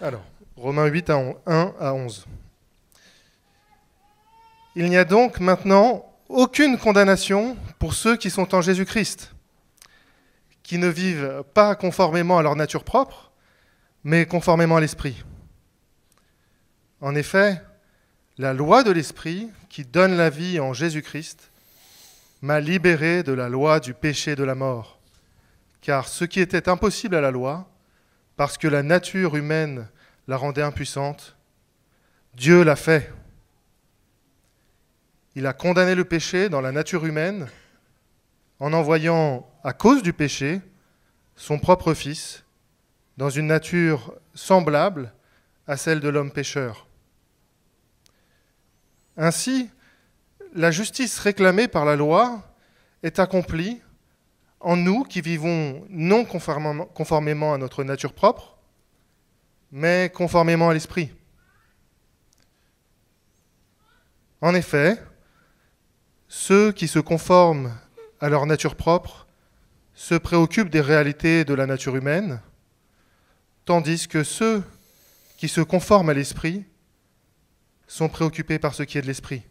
Alors, Romains 8, 1 à 11. Il n'y a donc maintenant aucune condamnation pour ceux qui sont en Jésus-Christ, qui ne vivent pas conformément à leur nature propre, mais conformément à l'Esprit. En effet, la loi de l'Esprit, qui donne la vie en Jésus-Christ, m'a libéré de la loi du péché et de la mort. Car ce qui était impossible à la loi, parce que la nature humaine la rendait impuissante, Dieu l'a fait. Il a condamné le péché dans la nature humaine en envoyant, à cause du péché, son propre Fils dans une nature semblable à celle de l'homme pécheur. Ainsi, la justice réclamée par la loi est accomplie en nous qui vivons non conformément à notre nature propre, mais conformément à l'Esprit. En effet, ceux qui se conforment à leur nature propre se préoccupent des réalités de la nature humaine, tandis que ceux qui se conforment à l'Esprit sont préoccupés par ce qui est de l'Esprit.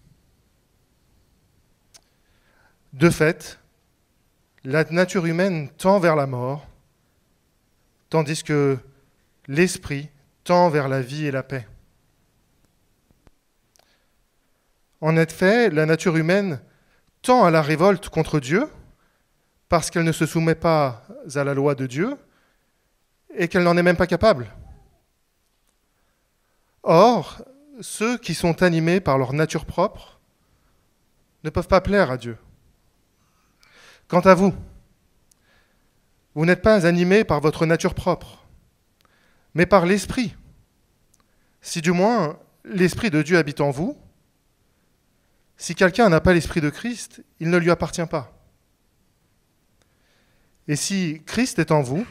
De fait, la nature humaine tend vers la mort, tandis que l'Esprit tend vers la vie et la paix. En effet, la nature humaine tend à la révolte contre Dieu parce qu'elle ne se soumet pas à la loi de Dieu et qu'elle n'en est même pas capable. Or, ceux qui sont animés par leur nature propre ne peuvent pas plaire à Dieu. Quant à vous, vous n'êtes pas animés par votre nature propre, mais par l'Esprit. Si du moins l'Esprit de Dieu habite en vous, si quelqu'un n'a pas l'Esprit de Christ, il ne lui appartient pas. Et si Christ est en vous,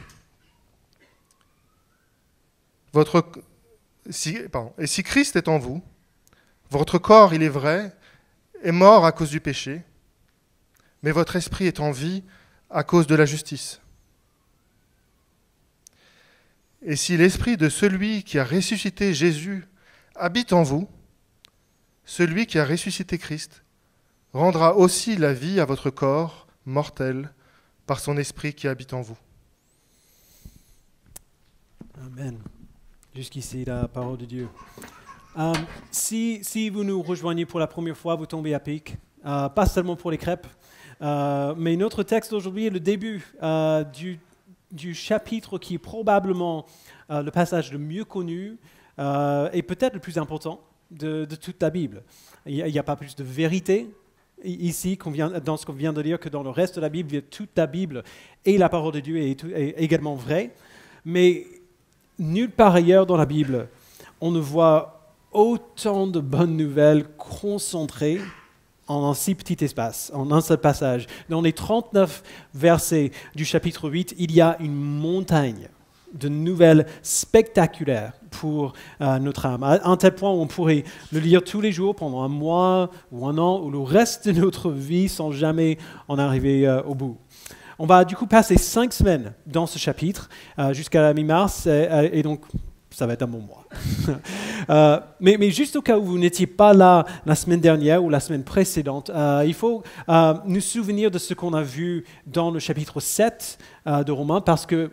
si Christ est en vous, votre corps, il est vrai, est mort à cause du péché, mais votre esprit est en vie à cause de la justice. Et si l'esprit de celui qui a ressuscité Jésus habite en vous, celui qui a ressuscité Christ rendra aussi la vie à votre corps mortel par son esprit qui habite en vous. Amen. Jusqu'ici, la parole de Dieu. Si vous nous rejoignez pour la première fois, vous tombez à pic. Pas seulement pour les crêpes, mais notre texte d'aujourd'hui est le début du chapitre qui est probablement le passage le mieux connu et peut-être le plus important de toute la Bible. Il n'y a pas plus de vérité ici dans ce qu'on vient de lire que dans le reste de la Bible. Toute la Bible et la parole de Dieu est également vraie, mais nulle part ailleurs dans la Bible, on ne voit autant de bonnes nouvelles concentrées en un si petit espace, en un seul passage. Dans les 39 versets du chapitre 8, il y a une montagne de nouvelles spectaculaires pour notre âme, à un tel point où on pourrait le lire tous les jours pendant un mois ou un an, ou le reste de notre vie sans jamais en arriver au bout. On va du coup passer 5 semaines dans ce chapitre, jusqu'à la mi-mars, et donc ça va être un bon mois. Mais juste au cas où vous n'étiez pas là la semaine dernière ou la semaine précédente, il faut nous souvenir de ce qu'on a vu dans le chapitre 7 de Romains, parce que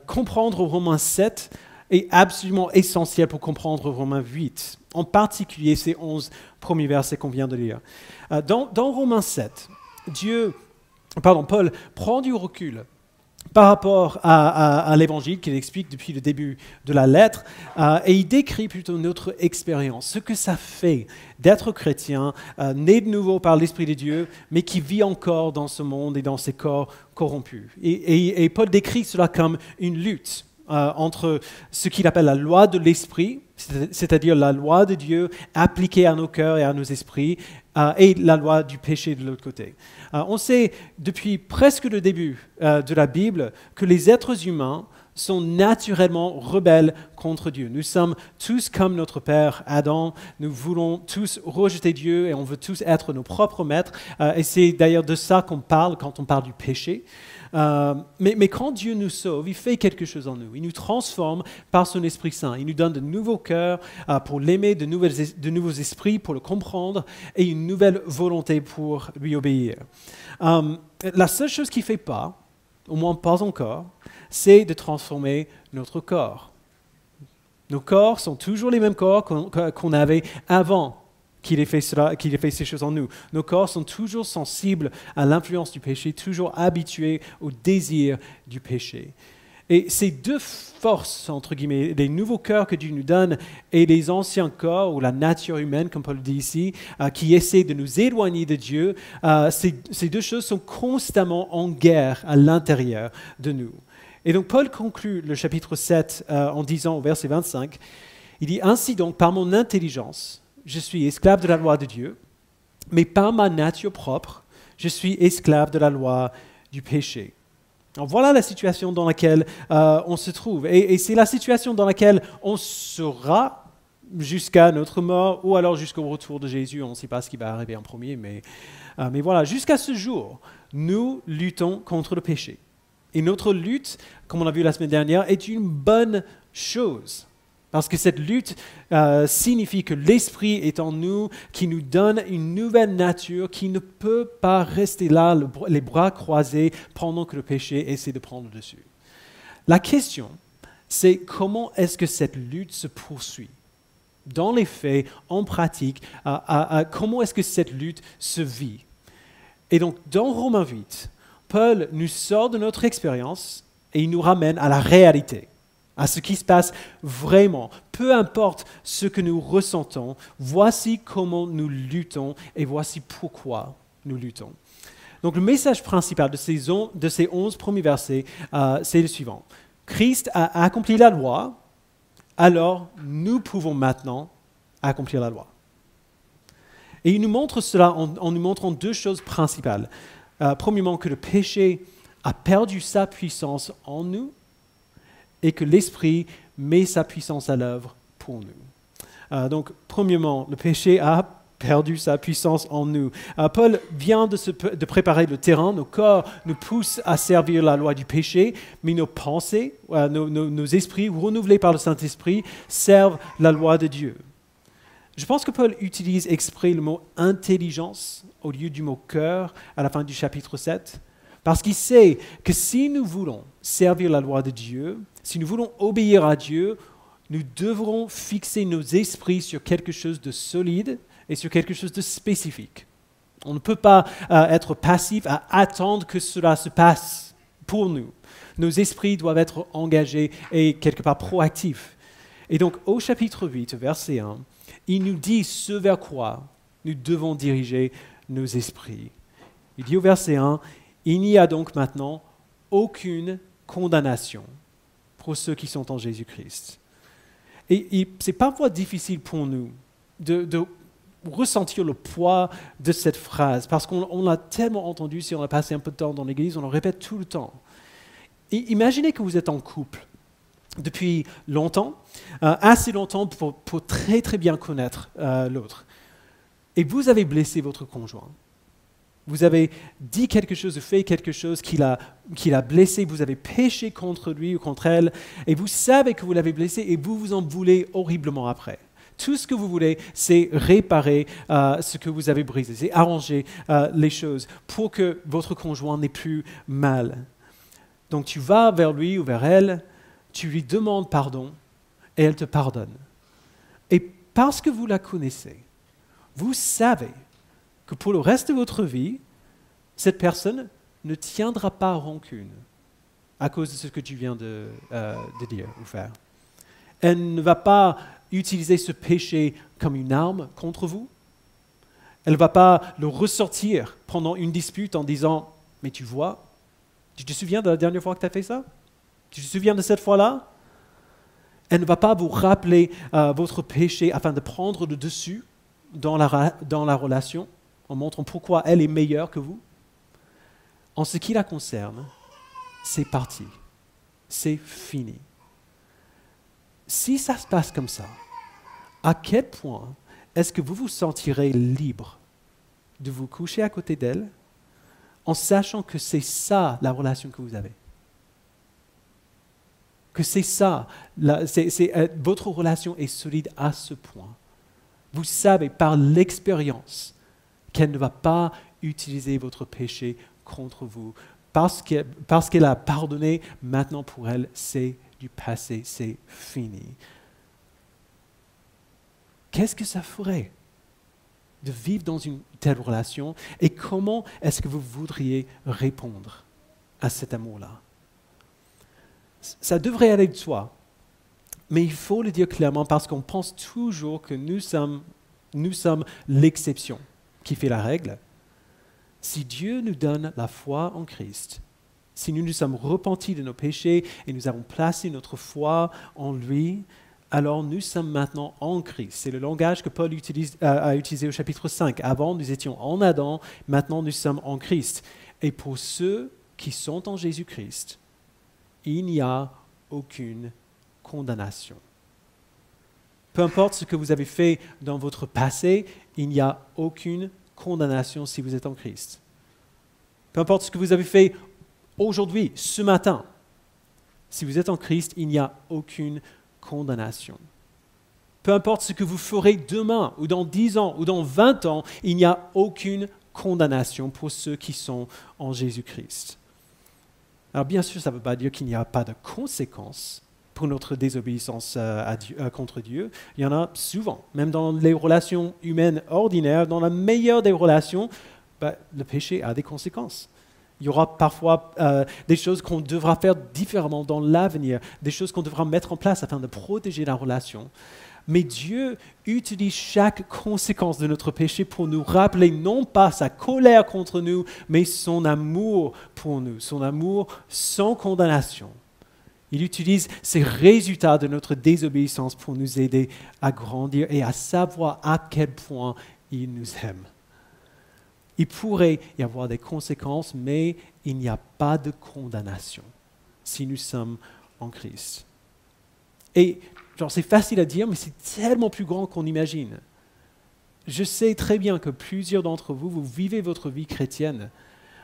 comprendre Romains 7 est absolument essentiel pour comprendre Romains 8, en particulier ces 11 premiers versets qu'on vient de lire. Dans Romains 7, Paul prend du recul par rapport à l'évangile qu'il explique depuis le début de la lettre, et il décrit plutôt notre expérience, ce que ça fait d'être chrétien, né de nouveau par l'Esprit de Dieu, mais qui vit encore dans ce monde et dans ses corps corrompus. Et Paul décrit cela comme une lutte entre ce qu'il appelle la loi de l'Esprit, c'est-à-dire la loi de Dieu appliquée à nos cœurs et à nos esprits, et la loi du péché de l'autre côté. On sait depuis presque le début de la Bible que les êtres humains sont naturellement rebelles contre Dieu. Nous sommes tous comme notre père Adam, nous voulons tous rejeter Dieu et on veut tous être nos propres maîtres. Et c'est d'ailleurs de ça qu'on parle quand on parle du péché. Mais quand Dieu nous sauve, il fait quelque chose en nous. Il nous transforme par son Esprit Saint. Il nous donne de nouveaux cœurs pour l'aimer, de nouveaux esprits pour le comprendre et une nouvelle volonté pour lui obéir. La seule chose qu'il ne fait pas, au moins pas encore, c'est de transformer notre corps. Nos corps sont toujours les mêmes corps qu'on avait avant qu'il ait fait ces choses en nous. Nos corps sont toujours sensibles à l'influence du péché, toujours habitués au désir du péché. Et ces deux forces, entre guillemets, les nouveaux cœurs que Dieu nous donne et les anciens corps, ou la nature humaine, comme Paul dit ici, qui essaient de nous éloigner de Dieu, ces deux choses sont constamment en guerre à l'intérieur de nous. Et donc Paul conclut le chapitre 7 en disant au verset 25, il dit « Ainsi donc, par mon intelligence, je suis esclave de la loi de Dieu, mais par ma nature propre, je suis esclave de la loi du péché. » Alors voilà la situation dans laquelle on se trouve. Et c'est la situation dans laquelle on sera jusqu'à notre mort ou alors jusqu'au retour de Jésus. On ne sait pas ce qui va arriver en premier, mais voilà, jusqu'à ce jour, nous luttons contre le péché. Et notre lutte, comme on l'a vu la semaine dernière, est une bonne chose. Parce que cette lutte signifie que l'Esprit est en nous, qui nous donne une nouvelle nature qui ne peut pas rester là, les bras croisés, pendant que le péché essaie de prendre le dessus. La question, c'est comment est-ce que cette lutte se poursuit? Dans les faits, en pratique, comment est-ce que cette lutte se vit? Et donc, dans Romains 8, Paul nous sort de notre expérience et il nous ramène à la réalité, à ce qui se passe vraiment. Peu importe ce que nous ressentons, voici comment nous luttons et voici pourquoi nous luttons. Donc le message principal de ces 11 premiers versets, c'est le suivant. Christ a accompli la loi, alors nous pouvons maintenant accomplir la loi. Et il nous montre cela en nous montrant deux choses principales. Premièrement, que le péché a perdu sa puissance en nous, et que l'Esprit met sa puissance à l'œuvre pour nous. Donc, premièrement, le péché a perdu sa puissance en nous. Paul vient de préparer le terrain. Nos corps nous poussent à servir la loi du péché, mais nos pensées, nos esprits, renouvelés par le Saint-Esprit, servent la loi de Dieu. Je pense que Paul utilise exprès le mot « intelligence » au lieu du mot « cœur » à la fin du chapitre 7, parce qu'il sait que si nous voulons servir la loi de Dieu, si nous voulons obéir à Dieu, nous devrons fixer nos esprits sur quelque chose de solide et sur quelque chose de spécifique. On ne peut pas être passif à attendre que cela se passe pour nous. Nos esprits doivent être engagés et quelque part proactifs. Et donc au chapitre 8, verset 1, il nous dit ce vers quoi nous devons diriger nos esprits. Il dit au verset 1, « Il n'y a donc maintenant aucune condamnation pour ceux qui sont en Jésus-Christ. » Et c'est parfois difficile pour nous de ressentir le poids de cette phrase, parce qu'on l'a tellement entendu, si on a passé un peu de temps dans l'église, on le répète tout le temps. Et imaginez que vous êtes en couple depuis longtemps, assez longtemps pour très très bien connaître l'autre. Et vous avez blessé votre conjoint. Vous avez dit quelque chose, fait quelque chose qui l'a blessé, vous avez péché contre lui ou contre elle, et vous savez que vous l'avez blessé et vous vous en voulez horriblement après. Tout ce que vous voulez, c'est réparer ce que vous avez brisé, c'est arranger les choses pour que votre conjoint n'ait plus mal. Donc tu vas vers lui ou vers elle, tu lui demandes pardon et elle te pardonne. Et parce que vous la connaissez, vous savez que pour le reste de votre vie, cette personne ne tiendra pas rancune à cause de ce que tu viens de dire ou faire. Elle ne va pas utiliser ce péché comme une arme contre vous. Elle ne va pas le ressortir pendant une dispute en disant « Mais tu vois, tu te souviens de la dernière fois que tu as fait ça? Tu te souviens de cette fois-là » Elle ne va pas vous rappeler votre péché afin de prendre le dessus dans la relation, en montrant pourquoi elle est meilleure que vous. En ce qui la concerne, c'est parti. c'est fini. Si ça se passe comme ça, à quel point est-ce que vous vous sentirez libre de vous coucher à côté d'elle en sachant que c'est ça la relation que vous avez? Que c'est ça, votre relation est solide à ce point. Vous savez par l'expérience qu'elle ne va pas utiliser votre péché contre vous. Parce qu'elle a pardonné, maintenant pour elle, c'est du passé, c'est fini. Qu'est-ce que ça ferait de vivre dans une telle relation et comment est-ce que vous voudriez répondre à cet amour-là? Ça devrait aller de soi, mais il faut le dire clairement parce qu'on pense toujours que nous sommes l'exception qui fait la règle. Si Dieu nous donne la foi en Christ, si nous nous sommes repentis de nos péchés et nous avons placé notre foi en lui, alors nous sommes maintenant en Christ. C'est le langage que Paul a utilisé au chapitre 5. Avant, nous étions en Adam, maintenant nous sommes en Christ. Et pour ceux qui sont en Jésus-Christ, il n'y a aucune condamnation. Peu importe ce que vous avez fait dans votre passé, il n'y a aucune condamnation si vous êtes en Christ. Peu importe ce que vous avez fait aujourd'hui, ce matin, si vous êtes en Christ, il n'y a aucune condamnation. Peu importe ce que vous ferez demain, ou dans 10 ans, ou dans 20 ans, il n'y a aucune condamnation pour ceux qui sont en Jésus-Christ. Alors bien sûr, ça ne veut pas dire qu'il n'y a pas de conséquences pour notre désobéissance contre Dieu. Il y en a souvent, même dans les relations humaines ordinaires, dans la meilleure des relations, le péché a des conséquences. Il y aura parfois des choses qu'on devra faire différemment dans l'avenir, des choses qu'on devra mettre en place afin de protéger la relation. Mais Dieu utilise chaque conséquence de notre péché pour nous rappeler non pas sa colère contre nous, mais son amour pour nous, son amour sans condamnation. Il utilise ces résultats de notre désobéissance pour nous aider à grandir et à savoir à quel point il nous aime. Il pourrait y avoir des conséquences, mais il n'y a pas de condamnation si nous sommes en Christ. Et c'est facile à dire, mais c'est tellement plus grand qu'on imagine. Je sais très bien que plusieurs d'entre vous, vous vivez votre vie chrétienne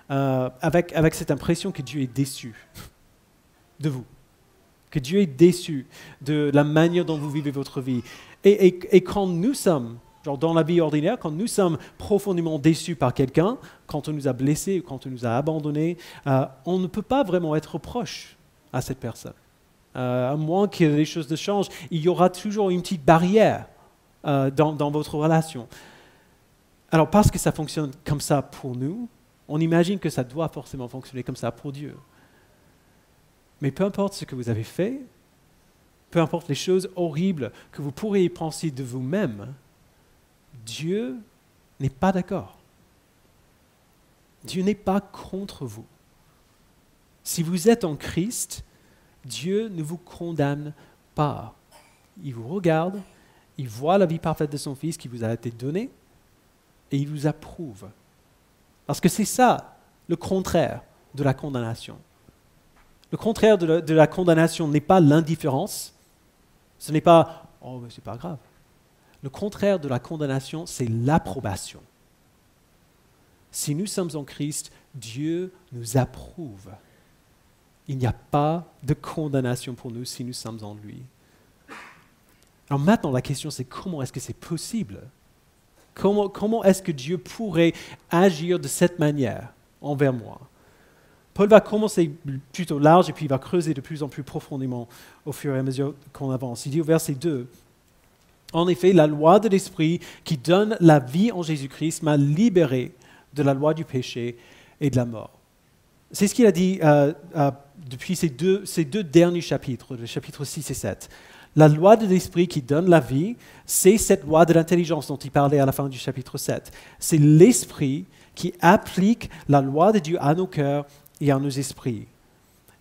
avec cette impression que Dieu est déçu de vous, que Dieu est déçu de la manière dont vous vivez votre vie. Et quand nous sommes, dans la vie ordinaire, quand nous sommes profondément déçus par quelqu'un, quand on nous a blessés, quand on nous a abandonnés, on ne peut pas vraiment être proche à cette personne. À moins que les choses ne changent, il y aura toujours une petite barrière dans votre relation. Alors, parce que ça fonctionne comme ça pour nous, on imagine que ça doit forcément fonctionner comme ça pour Dieu. Mais peu importe ce que vous avez fait, peu importe les choses horribles que vous pourriez penser de vous-même, Dieu n'est pas d'accord. Dieu n'est pas contre vous. Si vous êtes en Christ, Dieu ne vous condamne pas. Il vous regarde, il voit la vie parfaite de son Fils qui vous a été donnée et il vous approuve. Parce que c'est ça, le contraire de la condamnation. Le contraire de la condamnation n'est pas l'indifférence, ce n'est pas « oh, mais c'est pas grave ». Le contraire de la condamnation, c'est l'approbation. Si nous sommes en Christ, Dieu nous approuve. Il n'y a pas de condamnation pour nous si nous sommes en lui. Alors maintenant, la question c'est comment est-ce que c'est possible? Comment est-ce que Dieu pourrait agir de cette manière envers moi? Paul va commencer plutôt large et puis il va creuser de plus en plus profondément au fur et à mesure qu'on avance. Il dit au verset 2, « En effet, la loi de l'Esprit qui donne la vie en Jésus-Christ m'a libéré de la loi du péché et de la mort. » C'est ce qu'il a dit depuis ces deux derniers chapitres, les chapitres 6 et 7. La loi de l'Esprit qui donne la vie, c'est cette loi de l'intelligence dont il parlait à la fin du chapitre 7. C'est l'Esprit qui applique la loi de Dieu à nos cœurs et à nos esprits.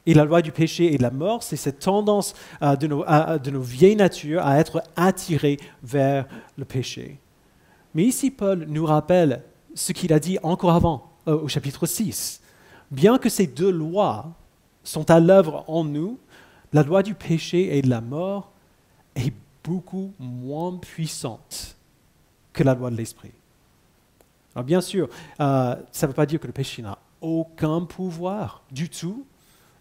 Et la loi du péché et de la mort, c'est cette tendance de nos vieilles natures à être attirés vers le péché. Mais ici, Paul nous rappelle ce qu'il a dit encore avant, au chapitre 6. Bien que ces deux lois sont à l'œuvre en nous La loi du péché et de la mort est beaucoup moins puissante que la loi de l'esprit. Alors bien sûr, ça ne veut pas dire que le péché n'a aucun pouvoir du tout.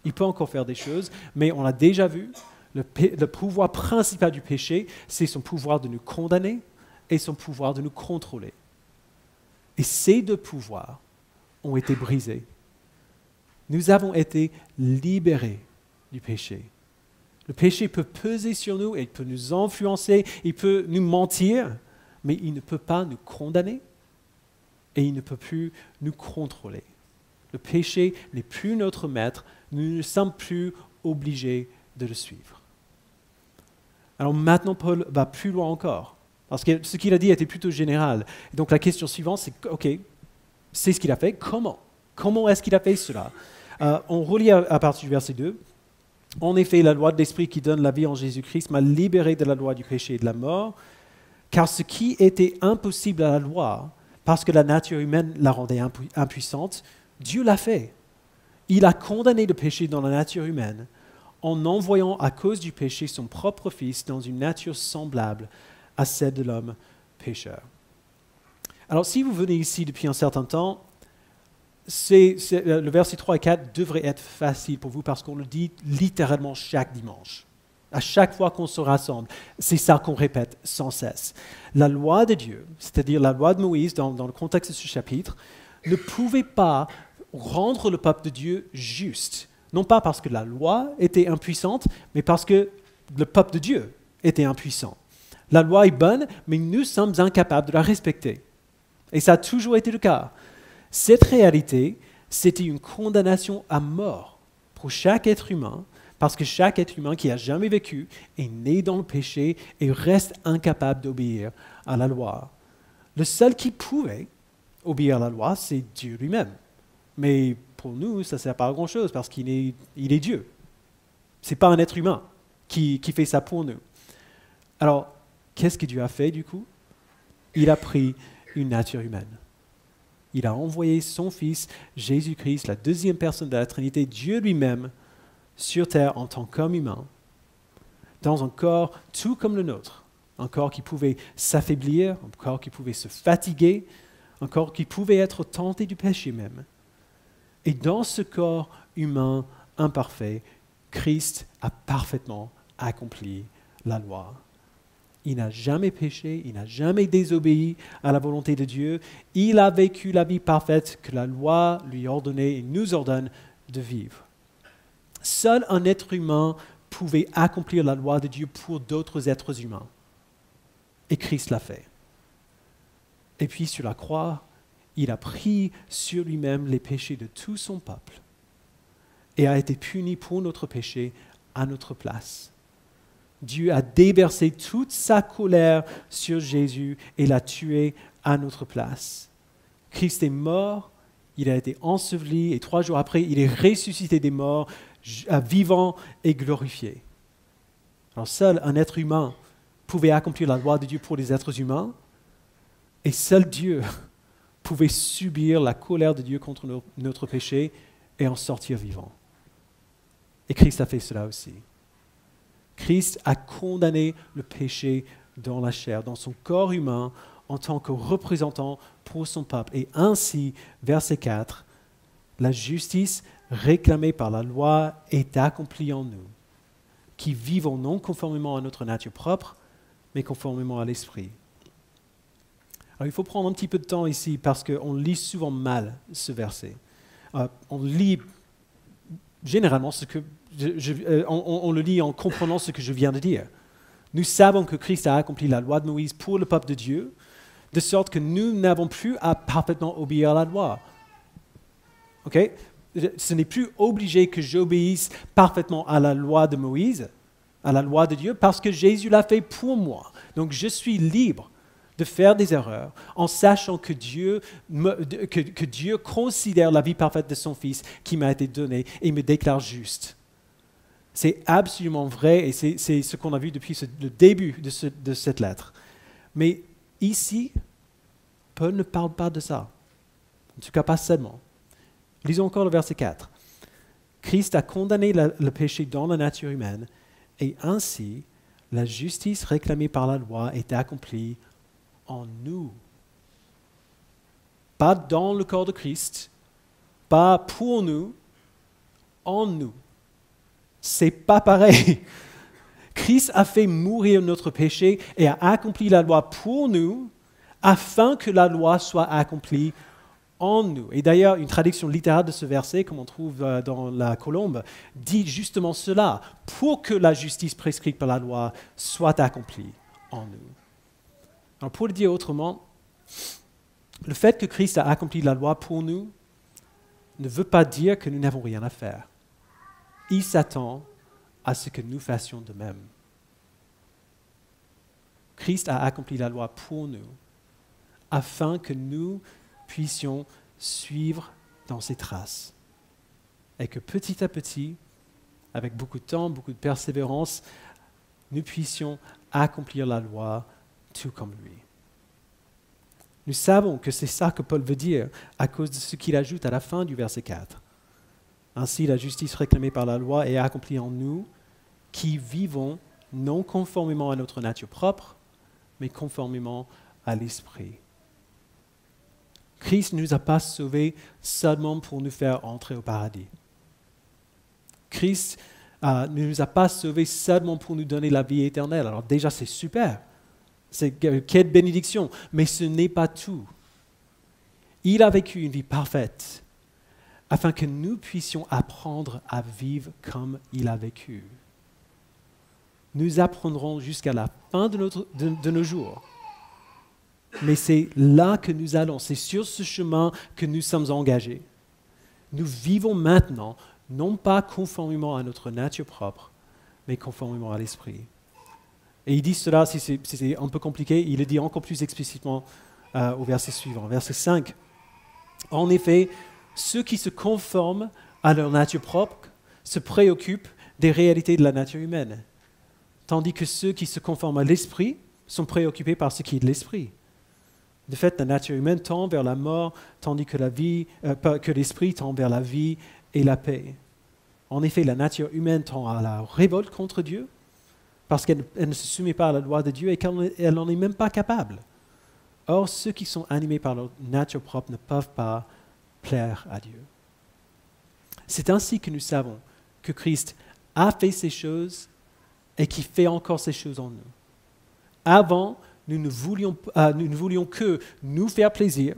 Il peut encore faire des choses, mais on a déjà vu, le pouvoir principal du péché, c'est son pouvoir de nous condamner et son pouvoir de nous contrôler. Et ces deux pouvoirs ont été brisés. Nous avons été libérés du péché. Le péché peut peser sur nous, il peut nous influencer, il peut nous mentir, mais il ne peut pas nous condamner et il ne peut plus nous contrôler. Le péché n'est plus notre maître, nous ne sommes plus obligés de le suivre. Alors maintenant, Paul va plus loin encore, parce que ce qu'il a dit était plutôt général. Donc la question suivante, c'est, ok, c'est ce qu'il a fait, comment? Comment est-ce qu'il a fait cela? On relit à partir du verset 2. En effet, la loi de l'Esprit qui donne la vie en Jésus-Christ m'a libéré de la loi du péché et de la mort, car ce qui était impossible à la loi, parce que la nature humaine la rendait impuissante, Dieu l'a fait. Il a condamné le péché dans la nature humaine en envoyant à cause du péché son propre Fils dans une nature semblable à celle de l'homme pécheur. Alors si vous venez ici depuis un certain temps, le verset 3 et 4 devrait être facile pour vous parce qu'on le dit littéralement chaque dimanche. À chaque fois qu'on se rassemble, c'est ça qu'on répète sans cesse. La loi de Dieu, c'est-à-dire la loi de Moïse dans le contexte de ce chapitre, ne pouvait pas rendre le peuple de Dieu juste. Non pas parce que la loi était impuissante, mais parce que le peuple de Dieu était impuissant. La loi est bonne, mais nous sommes incapables de la respecter. Et ça a toujours été le cas. Cette réalité, c'était une condamnation à mort pour chaque être humain, parce que chaque être humain qui a jamais vécu est né dans le péché et reste incapable d'obéir à la loi. Le seul qui pouvait obéir à la loi, c'est Dieu lui-même. Mais pour nous, ça ne sert pas à grand-chose parce qu'il est Dieu. Ce n'est pas un être humain qui fait ça pour nous. Alors, qu'est-ce que Dieu a fait du coup? Il a pris une nature humaine. Il a envoyé son Fils, Jésus-Christ, la deuxième personne de la Trinité, Dieu lui-même, sur terre en tant qu'homme humain, dans un corps tout comme le nôtre, un corps qui pouvait s'affaiblir, un corps qui pouvait se fatiguer, un corps qui pouvait être tenté du péché même. Et dans ce corps humain imparfait, Christ a parfaitement accompli la loi. Il n'a jamais péché, il n'a jamais désobéi à la volonté de Dieu. Il a vécu la vie parfaite que la loi lui ordonnait et nous ordonne de vivre. Seul un être humain pouvait accomplir la loi de Dieu pour d'autres êtres humains. Et Christ l'a fait. Et puis sur la croix, il a pris sur lui-même les péchés de tout son peuple et a été puni pour notre péché à notre place. Dieu a déversé toute sa colère sur Jésus et l'a tué à notre place. Christ est mort, il a été enseveli et 3 jours après, il est ressuscité des morts, vivant et glorifié. Alors seul un être humain pouvait accomplir la loi de Dieu pour les êtres humains et seul Dieu pouvait subir la colère de Dieu contre notre péché et en sortir vivant. Et Christ a fait cela aussi. Christ a condamné le péché dans la chair, dans son corps humain, en tant que représentant pour son peuple. Et ainsi, verset 4, la justice réclamée par la loi est accomplie en nous, qui vivons non conformément à notre nature propre, mais conformément à l'Esprit. Alors il faut prendre un petit peu de temps ici parce qu'on lit souvent mal ce verset. On lit généralement on le lit en comprenant ce que je viens de dire. Nous savons que Christ a accompli la loi de Moïse pour le peuple de Dieu, de sorte que nous n'avons plus à parfaitement obéir à la loi. Okay? Ce n'est plus obligé que j'obéisse parfaitement à la loi de Moïse, à la loi de Dieu, parce que Jésus l'a fait pour moi. Donc je suis libre de faire des erreurs en sachant que Dieu considère la vie parfaite de son Fils qui m'a été donnée et me déclare juste. C'est absolument vrai et c'est ce qu'on a vu depuis le début de cette lettre. Mais ici, Paul ne parle pas de ça. En tout cas, pas seulement. Lisons encore le verset 4. Christ a condamné le péché dans la nature humaine et ainsi, la justice réclamée par la loi est accomplie en nous. Pas dans le corps de Christ, pas pour nous, en nous. C'est pas pareil. Christ a fait mourir notre péché et a accompli la loi pour nous afin que la loi soit accomplie en nous. Et d'ailleurs, une traduction littérale de ce verset, comme on trouve dans la colombe, dit justement cela, pour que la justice prescrite par la loi soit accomplie en nous. Alors pour le dire autrement, le fait que Christ a accompli la loi pour nous ne veut pas dire que nous n'avons rien à faire. Il s'attend à ce que nous fassions de même. Christ a accompli la loi pour nous afin que nous puissions suivre dans ses traces. Et que petit à petit, avec beaucoup de temps, beaucoup de persévérance, nous puissions accomplir la loi tout comme lui. Nous savons que c'est ça que Paul veut dire à cause de ce qu'il ajoute à la fin du verset 4. Ainsi, la justice réclamée par la loi est accomplie en nous, qui vivons non conformément à notre nature propre, mais conformément à l'Esprit. Christ ne nous a pas sauvés seulement pour nous faire entrer au paradis. Christ ne nous a pas sauvés seulement pour nous donner la vie éternelle. Alors déjà, c'est super. Quelle bénédiction. Mais ce n'est pas tout. Il a vécu une vie parfaite afin que nous puissions apprendre à vivre comme il a vécu. Nous apprendrons jusqu'à la fin de nos jours. Mais c'est là que nous allons, c'est sur ce chemin que nous sommes engagés. Nous vivons maintenant, non pas conformément à notre nature propre, mais conformément à l'Esprit. Et il dit cela, si c'est un peu compliqué, il le dit encore plus explicitement au verset suivant, verset 5. En effet, ceux qui se conforment à leur nature propre se préoccupent des réalités de la nature humaine, tandis que ceux qui se conforment à l'Esprit sont préoccupés par ce qui est de l'Esprit. De fait, la nature humaine tend vers la mort, tandis que l'Esprit tend vers la vie et la paix. En effet, la nature humaine tend à la révolte contre Dieu, parce qu'elle ne se soumet pas à la loi de Dieu et qu'elle n'en est même pas capable. Or, ceux qui sont animés par leur nature propre ne peuvent pas plaire à Dieu. C'est ainsi que nous savons que Christ a fait ces choses et qu'il fait encore ces choses en nous. Avant, nous ne voulions que nous faire plaisir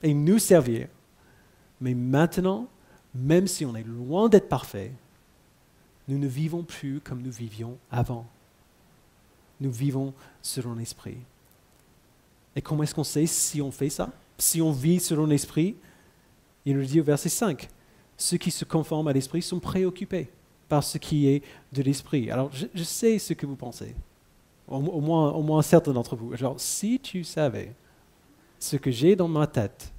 et nous servir. Mais maintenant, même si on est loin d'être parfait, nous ne vivons plus comme nous vivions avant. Nous vivons selon l'Esprit. Et comment est-ce qu'on sait si on fait ça? Si on vit selon l'Esprit, il nous dit au verset 5, ceux qui se conforment à l'Esprit sont préoccupés par ce qui est de l'Esprit. Alors, je sais ce que vous pensez. Au moins certains d'entre vous. Genre, si tu savais ce que j'ai dans ma tête,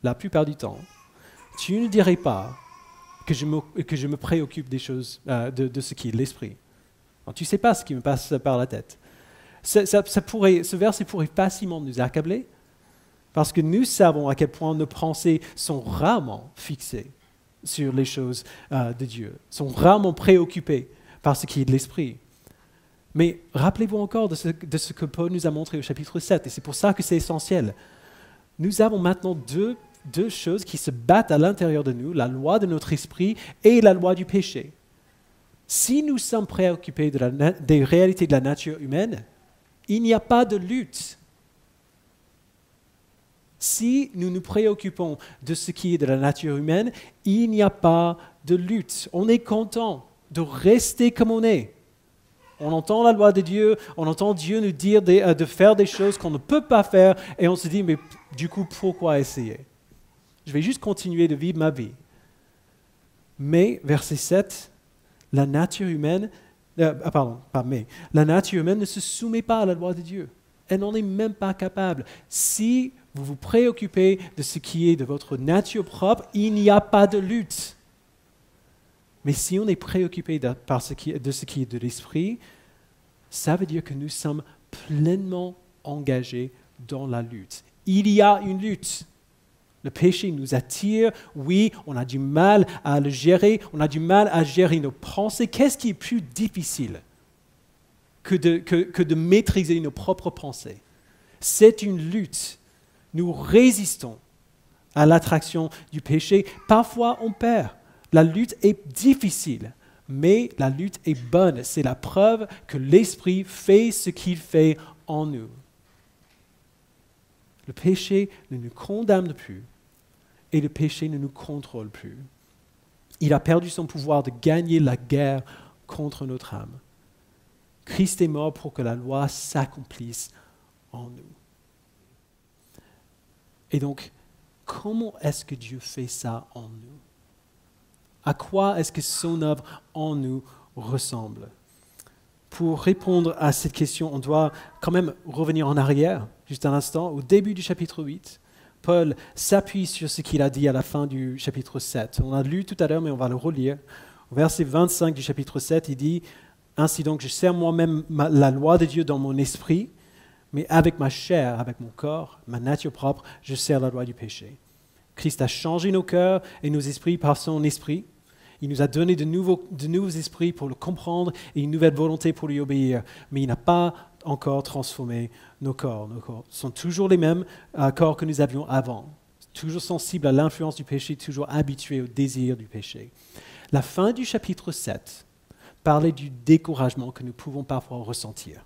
la plupart du temps, tu ne dirais pas que je me préoccupe des choses, de ce qui est de l'Esprit. Alors, tu ne sais pas ce qui me passe par la tête. Ce verset pourrait facilement nous accabler, parce que nous savons à quel point nos pensées sont rarement fixées sur les choses de Dieu, sont rarement préoccupées par ce qui est de l'Esprit. Mais rappelez-vous encore de ce que Paul nous a montré au chapitre 7, et c'est pour ça que c'est essentiel. Nous avons maintenant deux choses qui se battent à l'intérieur de nous, la loi de notre esprit et la loi du péché. Si nous sommes préoccupés des réalités de la nature humaine, il n'y a pas de lutte. Si nous nous préoccupons de ce qui est de la nature humaine, il n'y a pas de lutte. On est content de rester comme on est. On entend la loi de Dieu, on entend Dieu nous dire de faire des choses qu'on ne peut pas faire, et on se dit, mais du coup, pourquoi essayer? Je vais juste continuer de vivre ma vie. Mais, verset 7, la nature humaine ne se soumet pas à la loi de Dieu. Elle n'en est même pas capable. Si vous vous préoccupez de ce qui est de votre nature propre, il n'y a pas de lutte. Mais si on est préoccupé de ce qui est de l'esprit, ça veut dire que nous sommes pleinement engagés dans la lutte. Il y a une lutte. Le péché nous attire, oui, on a du mal à le gérer, on a du mal à gérer nos pensées. Qu'est-ce qui est plus difficile que de maîtriser nos propres pensées? C'est une lutte. Nous résistons à l'attraction du péché. Parfois, on perd. La lutte est difficile, mais la lutte est bonne. C'est la preuve que l'Esprit fait ce qu'il fait en nous. Le péché ne nous condamne plus et le péché ne nous contrôle plus. Il a perdu son pouvoir de gagner la guerre contre notre âme. Christ est mort pour que la loi s'accomplisse en nous. Et donc, comment est-ce que Dieu fait ça en nous? À quoi est-ce que son œuvre en nous ressemble? Pour répondre à cette question, on doit quand même revenir en arrière, juste un instant, au début du chapitre 8. Paul s'appuie sur ce qu'il a dit à la fin du chapitre 7. On a lu tout à l'heure, mais on va le relire. Au verset 25 du chapitre 7, il dit « Ainsi donc, je sers moi-même la loi de Dieu dans mon esprit, mais avec ma chair, avec mon corps, ma nature propre, je sers la loi du péché. Christ a changé nos cœurs et nos esprits par son esprit. Il nous a donné de nouveaux esprits pour le comprendre et une nouvelle volonté pour lui obéir. Mais il n'a pas encore transformé nos corps. Nos corps sont toujours les mêmes corps que nous avions avant. Toujours sensibles à l'influence du péché, toujours habitués au désir du péché. La fin du chapitre 7 parlait du découragement que nous pouvons parfois ressentir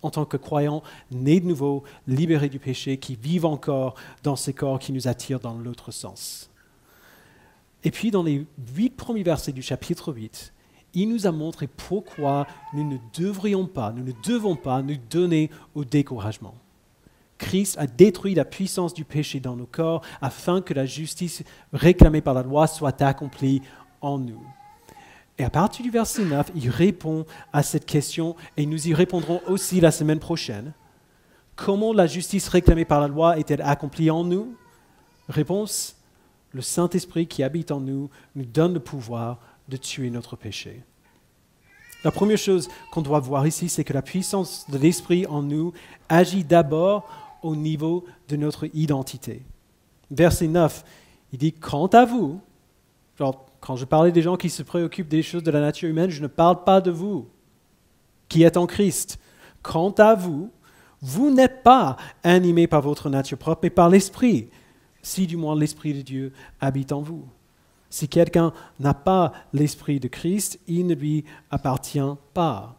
en tant que croyants nés de nouveau, libérés du péché, qui vivent encore dans ces corps qui nous attirent dans l'autre sens. Et puis, dans les 8 premiers versets du chapitre 8, il nous a montré pourquoi nous ne devons pas nous donner au découragement. Christ a détruit la puissance du péché dans nos corps afin que la justice réclamée par la loi soit accomplie en nous. Et à partir du verset 9, il répond à cette question et nous y répondrons aussi la semaine prochaine. Comment la justice réclamée par la loi est-elle accomplie en nous? Réponse: le Saint-Esprit qui habite en nous nous donne le pouvoir de tuer notre péché. La première chose qu'on doit voir ici, c'est que la puissance de l'Esprit en nous agit d'abord au niveau de notre identité. Verset 9, il dit « Quant à vous », quand je parlais des gens qui se préoccupent des choses de la nature humaine, je ne parle pas de vous, qui êtes en Christ. Quant à vous, vous n'êtes pas animés par votre nature propre, mais par l'Esprit, si du moins l'Esprit de Dieu habite en vous. Si quelqu'un n'a pas l'Esprit de Christ, il ne lui appartient pas.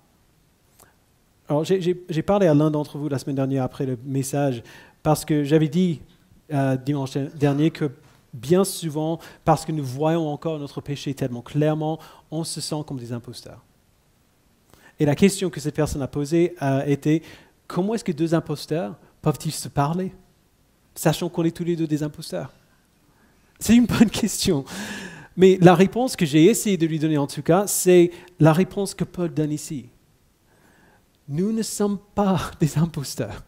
Alors, j'ai parlé à l'un d'entre vous la semaine dernière après le message, parce que j'avais dit dimanche dernier que bien souvent, parce que nous voyons encore notre péché tellement clairement, on se sent comme des imposteurs. Et la question que cette personne a posée était, comment est-ce que deux imposteurs peuvent-ils se parler, sachant qu'on est tous les deux des imposteurs? C'est une bonne question. Mais la réponse que j'ai essayé de lui donner en tout cas, c'est la réponse que Paul donne ici. Nous ne sommes pas des imposteurs.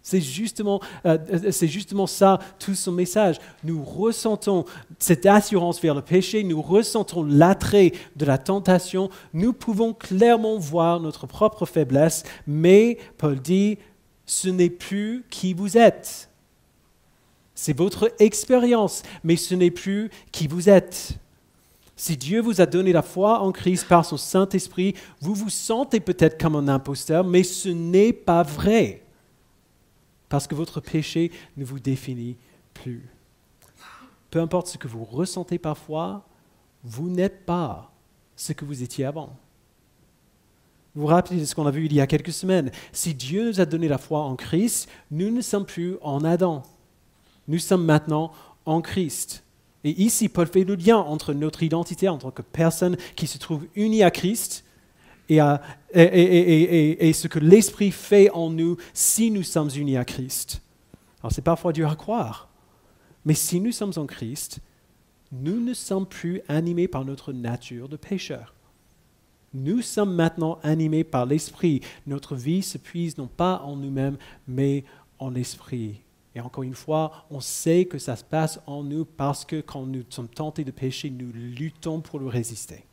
C'est justement ça, tout son message. Nous ressentons cette assurance vers le péché, nous ressentons l'attrait de la tentation, nous pouvons clairement voir notre propre faiblesse, mais Paul dit, ce n'est plus qui vous êtes. C'est votre expérience, mais ce n'est plus qui vous êtes. Si Dieu vous a donné la foi en Christ par son Saint-Esprit, vous vous sentez peut-être comme un imposteur, mais ce n'est pas vrai. Parce que votre péché ne vous définit plus. Peu importe ce que vous ressentez parfois, vous n'êtes pas ce que vous étiez avant. Vous vous rappelez de ce qu'on a vu il y a quelques semaines. Si Dieu nous a donné la foi en Christ, nous ne sommes plus en Adam. Nous sommes maintenant en Christ. Et ici, Paul fait le lien entre notre identité en tant que personne qui se trouve unie à Christ et ce que l'Esprit fait en nous si nous sommes unis à Christ. Alors c'est parfois dur à croire, mais si nous sommes en Christ, nous ne sommes plus animés par notre nature de pécheur. Nous sommes maintenant animés par l'Esprit. Notre vie se puise non pas en nous-mêmes, mais en l'Esprit. Et encore une fois, on sait que ça se passe en nous parce que quand nous sommes tentés de pécher, nous luttons pour le résister.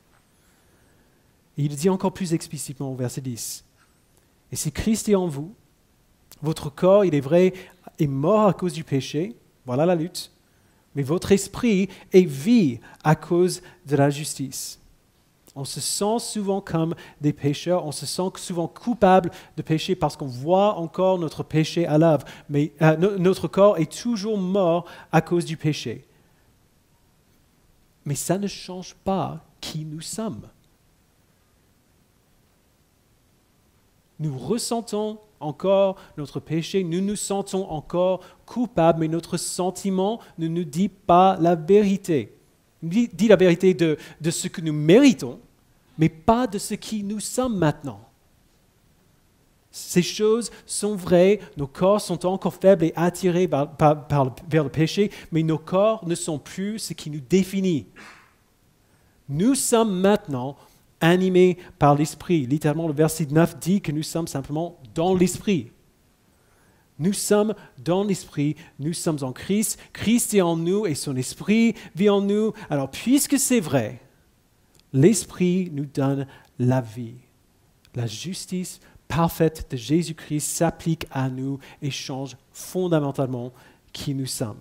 Et il dit encore plus explicitement au verset 10. Et si Christ est en vous, votre corps, il est vrai, est mort à cause du péché, Voilà la lutte. Mais votre esprit est vie à cause de la justice. On se sent souvent comme des pécheurs, on se sent souvent coupable de péché parce qu'on voit encore notre péché à l'œuvre. Mais notre corps est toujours mort à cause du péché. Mais ça ne change pas qui nous sommes. Nous ressentons encore notre péché, nous nous sentons encore coupables, mais notre sentiment ne nous dit pas la vérité. Il dit la vérité de ce que nous méritons, mais pas de ce qui nous sommes maintenant. Ces choses sont vraies, nos corps sont encore faibles et attirés vers le péché, mais nos corps ne sont plus ce qui nous définit. Nous sommes maintenant animés par l'Esprit. Littéralement, le verset 9 dit que nous sommes simplement dans l'Esprit. Nous sommes dans l'Esprit, nous sommes en Christ, Christ est en nous et son Esprit vit en nous. Alors, puisque c'est vrai, l'Esprit nous donne la vie. La justice parfaite de Jésus-Christ s'applique à nous et change fondamentalement qui nous sommes.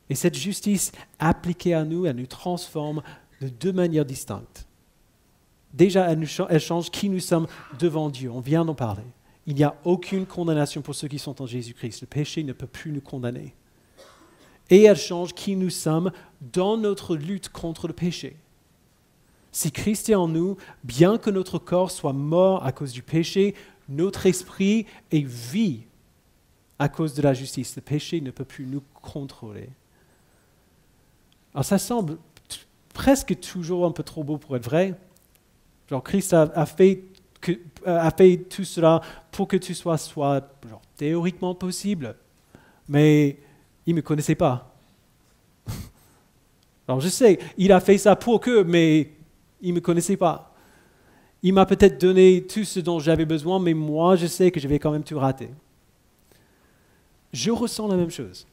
Et cette justice appliquée à nous, elle nous transforme de deux manières distinctes. Déjà, elle change qui nous sommes devant Dieu. On vient d'en parler. Il n'y a aucune condamnation pour ceux qui sont en Jésus-Christ. Le péché ne peut plus nous condamner. Et elle change qui nous sommes dans notre lutte contre le péché. Si Christ est en nous, bien que notre corps soit mort à cause du péché, notre esprit est vie à cause de la justice. Le péché ne peut plus nous contrôler. Alors ça semble presque toujours un peu trop beau pour être vrai. Genre Christ a fait tout cela pour que tu sois théoriquement possible, mais il ne me connaissait pas. Alors je sais, il a fait ça pour que, mais il ne me connaissait pas. Il m'a peut-être donné tout ce dont j'avais besoin, mais moi je sais que je vais quand même tout rater. Je ressens la même chose.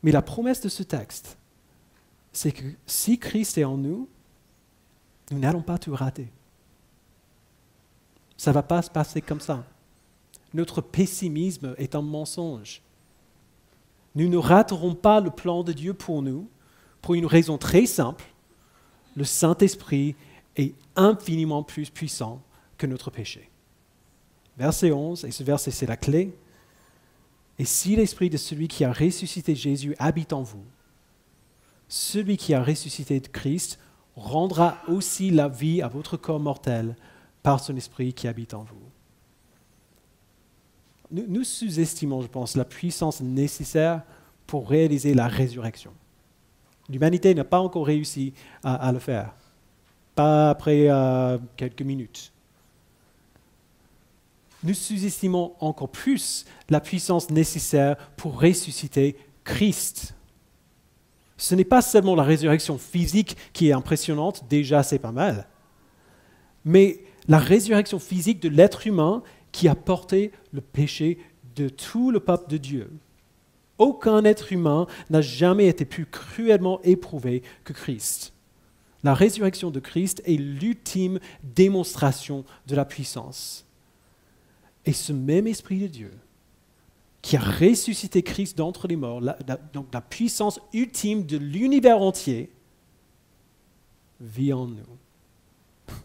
Mais la promesse de ce texte, c'est que si Christ est en nous, nous n'allons pas tout rater. Ça ne va pas se passer comme ça. Notre pessimisme est un mensonge. Nous ne raterons pas le plan de Dieu pour nous, pour une raison très simple. Le Saint-Esprit est infiniment plus puissant que notre péché. Verset 11, et ce verset c'est la clé. Et si l'Esprit de celui qui a ressuscité Jésus habite en vous, celui qui a ressuscité Christ rendra aussi la vie à votre corps mortel par son Esprit qui habite en vous. Nous sous-estimons, je pense, la puissance nécessaire pour réaliser la résurrection. L'humanité n'a pas encore réussi à le faire, pas après quelques minutes. Nous sous-estimons encore plus la puissance nécessaire pour ressusciter Christ. Ce n'est pas seulement la résurrection physique qui est impressionnante, déjà c'est pas mal, mais la résurrection physique de l'être humain qui a porté le péché de tout le peuple de Dieu. Aucun être humain n'a jamais été plus cruellement éprouvé que Christ. La résurrection de Christ est l'ultime démonstration de la puissance. Et ce même Esprit de Dieu, qui a ressuscité Christ d'entre les morts, donc la puissance ultime de l'univers entier, vit en nous.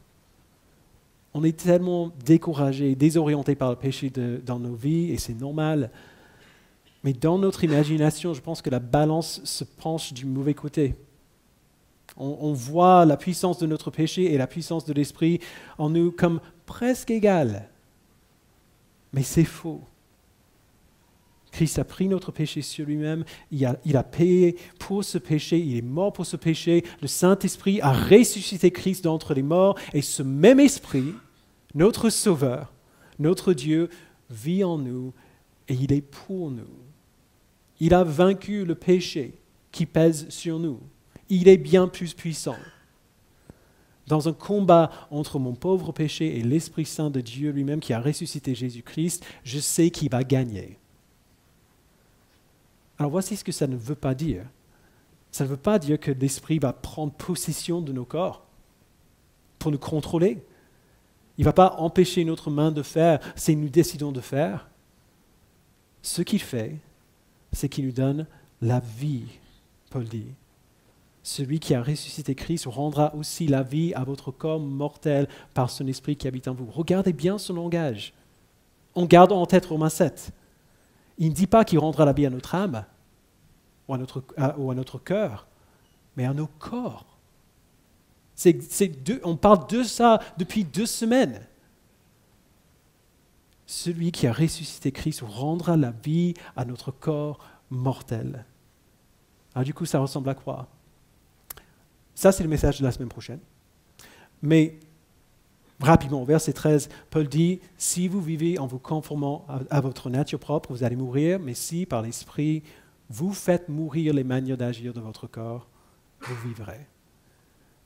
On est tellement découragés, désorientés par le péché dans nos vies, et c'est normal. Mais dans notre imagination, je pense que la balance se penche du mauvais côté. On voit la puissance de notre péché et la puissance de l'Esprit en nous comme presque égales. Mais c'est faux. Christ a pris notre péché sur lui-même, il a payé pour ce péché, il est mort pour ce péché, le Saint-Esprit a ressuscité Christ d'entre les morts, et ce même Esprit, notre Sauveur, notre Dieu, vit en nous et il est pour nous. Il a vaincu le péché qui pèse sur nous. Il est bien plus puissant. Dans un combat entre mon pauvre péché et l'Esprit Saint de Dieu lui-même qui a ressuscité Jésus-Christ, je sais qu'il va gagner. Alors voici ce que ça ne veut pas dire. Ça ne veut pas dire que l'Esprit va prendre possession de nos corps pour nous contrôler. Il ne va pas empêcher notre main de faire si nous décidons de faire. Ce qu'il fait, c'est qu'il nous donne la vie, Paul dit. Celui qui a ressuscité Christ rendra aussi la vie à votre corps mortel par son esprit qui habite en vous. Regardez bien son langage. En gardant en tête Romains 7. Il ne dit pas qu'il rendra la vie à notre âme ou à notre cœur, mais à nos corps. On parle de ça depuis 2 semaines. Celui qui a ressuscité Christ rendra la vie à notre corps mortel. Alors du coup, ça ressemble à quoi? Ça, c'est le message de la semaine prochaine. Mais rapidement, verset 13, Paul dit, « Si vous vivez en vous conformant à votre nature propre, vous allez mourir, mais si par l'Esprit, vous faites mourir les manières d'agir de votre corps, vous vivrez. »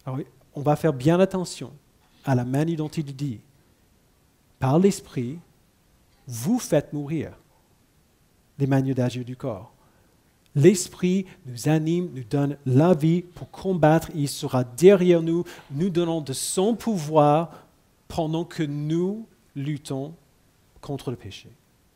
Alors, on va faire bien attention à la manière dont il dit, « Par l'Esprit, vous faites mourir les manières d'agir du corps. » L'Esprit nous anime, nous donne la vie pour combattre. Il sera derrière nous, nous donnant de son pouvoir pendant que nous luttons contre le péché.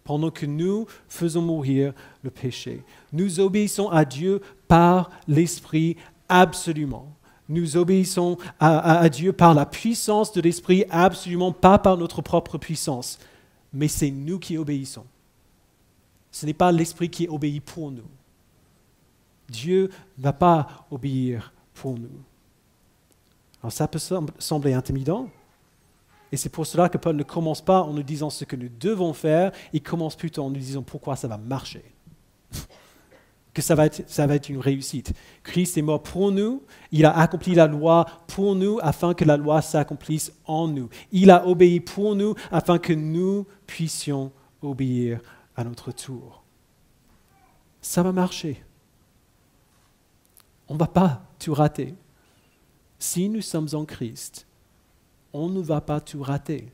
Pendant que nous faisons mourir le péché. Nous obéissons à Dieu par l'Esprit absolument. Nous obéissons à Dieu par la puissance de l'Esprit absolument, pas par notre propre puissance. Mais c'est nous qui obéissons. Ce n'est pas l'Esprit qui obéit pour nous. Dieu ne va pas obéir pour nous. Alors ça peut sembler intimidant, et c'est pour cela que Paul ne commence pas en nous disant ce que nous devons faire, il commence plutôt en nous disant pourquoi ça va marcher, que ça va être une réussite. Christ est mort pour nous, il a accompli la loi pour nous afin que la loi s'accomplisse en nous. Il a obéi pour nous afin que nous puissions obéir à notre tour. Ça va marcher. On ne va pas tout rater. Si nous sommes en Christ, on ne va pas tout rater.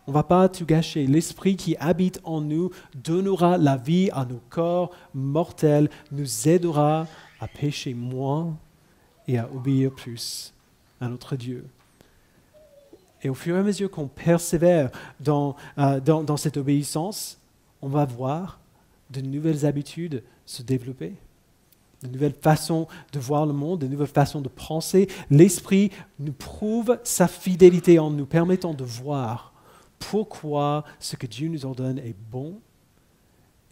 On ne va pas tout gâcher. L'Esprit qui habite en nous donnera la vie à nos corps mortels, nous aidera à pécher moins et à obéir plus à notre Dieu. Et au fur et à mesure qu'on persévère dans cette obéissance, on va voir de nouvelles habitudes se développer. De nouvelles façons de voir le monde, de nouvelles façons de penser. L'Esprit nous prouve sa fidélité en nous permettant de voir pourquoi ce que Dieu nous ordonne est bon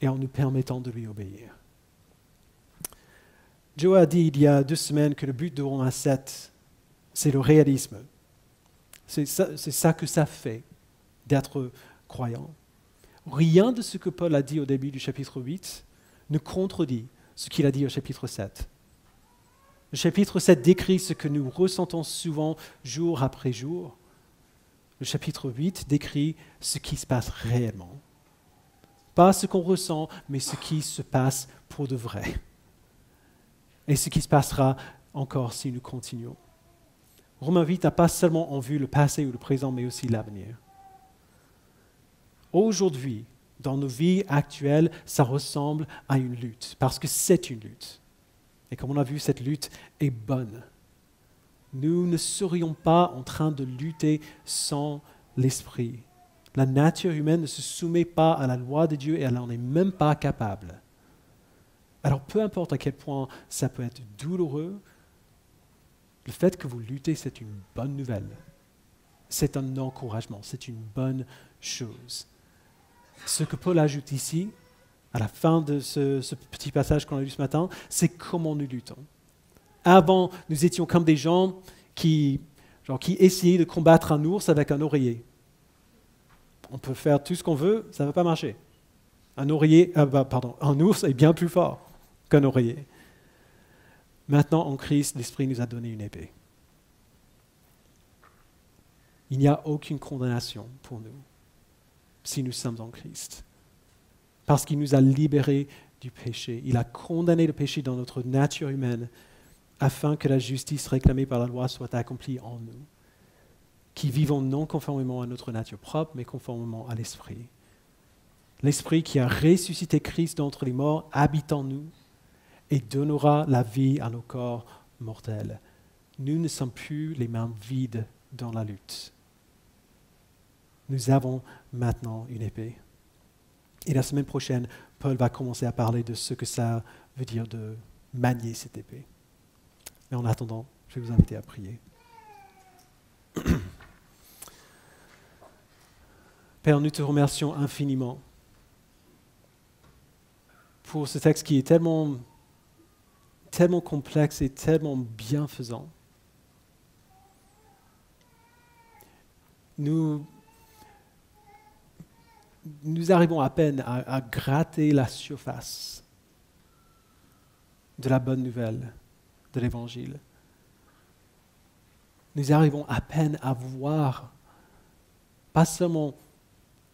et en nous permettant de lui obéir. Joe a dit il y a 2 semaines que le but de Romains 7, c'est le réalisme. C'est ça que ça fait d'être croyant. Rien de ce que Paul a dit au début du chapitre 8 ne contredit ce qu'il a dit au chapitre 7. Le chapitre 7 décrit ce que nous ressentons souvent jour après jour. Le chapitre 8 décrit ce qui se passe réellement. Pas ce qu'on ressent, mais ce qui se passe pour de vrai. Et ce qui se passera encore si nous continuons. Romains 8 n'a pas seulement en vue le passé ou le présent, mais aussi l'avenir. Aujourd'hui, dans nos vies actuelles, ça ressemble à une lutte, parce que c'est une lutte. Et comme on a vu, cette lutte est bonne. Nous ne serions pas en train de lutter sans l'Esprit. La nature humaine ne se soumet pas à la loi de Dieu et elle n'en est même pas capable. Alors peu importe à quel point ça peut être douloureux, le fait que vous luttez, c'est une bonne nouvelle. C'est un encouragement, c'est une bonne chose. Ce que Paul ajoute ici, à la fin de ce petit passage qu'on a lu ce matin, c'est comment nous luttons. Avant, nous étions comme des gens qui essayaient de combattre un ours avec un oreiller. On peut faire tout ce qu'on veut, ça ne va pas marcher. Un ours est bien plus fort qu'un oreiller. Maintenant, en Christ, l'Esprit nous a donné une épée. Il n'y a aucune condamnation pour nous si nous sommes en Christ. Parce qu'il nous a libérés du péché. Il a condamné le péché dans notre nature humaine afin que la justice réclamée par la loi soit accomplie en nous, qui vivons non conformément à notre nature propre, mais conformément à l'Esprit. L'Esprit qui a ressuscité Christ d'entre les morts habite en nous et donnera la vie à nos corps mortels. Nous ne sommes plus les mains vides dans la lutte. Nous avons maintenant une épée. Et la semaine prochaine, Paul va commencer à parler de ce que ça veut dire de manier cette épée. Mais en attendant, je vais vous inviter à prier. Père, nous te remercions infiniment pour ce texte qui est tellement complexe et tellement bienfaisant. Nous arrivons à peine à gratter la surface de la bonne nouvelle de l'Évangile. Nous arrivons à peine à voir, pas seulement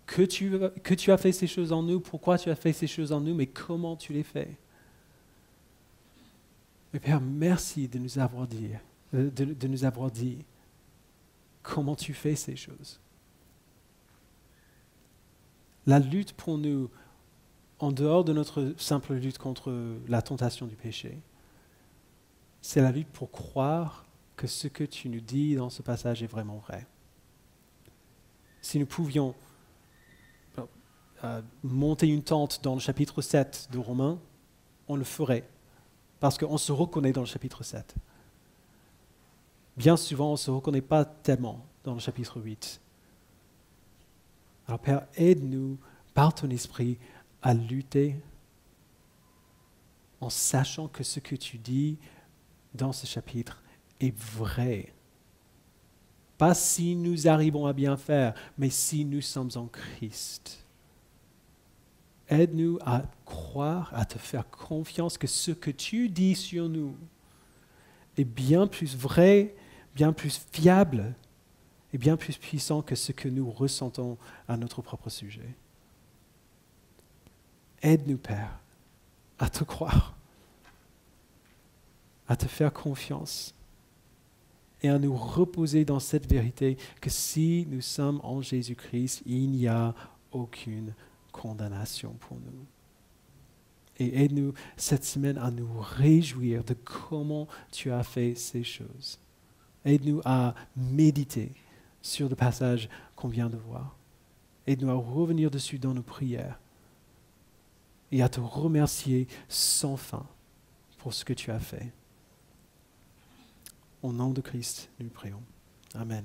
que tu as fait ces choses en nous, pourquoi tu as fait ces choses en nous, mais comment tu les fais. Mais Père, merci de nous avoir dit comment tu fais ces choses. La lutte pour nous, en dehors de notre simple lutte contre la tentation du péché, c'est la lutte pour croire que ce que tu nous dis dans ce passage est vraiment vrai. Si nous pouvions monter une tente dans le chapitre 7 de Romains, on le ferait, parce qu'on se reconnaît dans le chapitre 7. Bien souvent, on ne se reconnaît pas tellement dans le chapitre 8. Alors Père, aide-nous par ton esprit à lutter en sachant que ce que tu dis dans ce chapitre est vrai. Pas si nous arrivons à bien faire, mais si nous sommes en Christ. Aide-nous à croire, à te faire confiance que ce que tu dis sur nous est bien plus vrai, bien plus fiable et bien plus puissant que ce que nous ressentons à notre propre sujet. Aide-nous, Père, à te croire, à te faire confiance et à nous reposer dans cette vérité que si nous sommes en Jésus-Christ, il n'y a aucune condamnation pour nous. Et aide-nous cette semaine à nous réjouir de comment tu as fait ces choses. Aide-nous à méditer sur le passage qu'on vient de voir. Aide-nous à revenir dessus dans nos prières et à te remercier sans fin pour ce que tu as fait. Au nom de Christ, nous prions. Amen.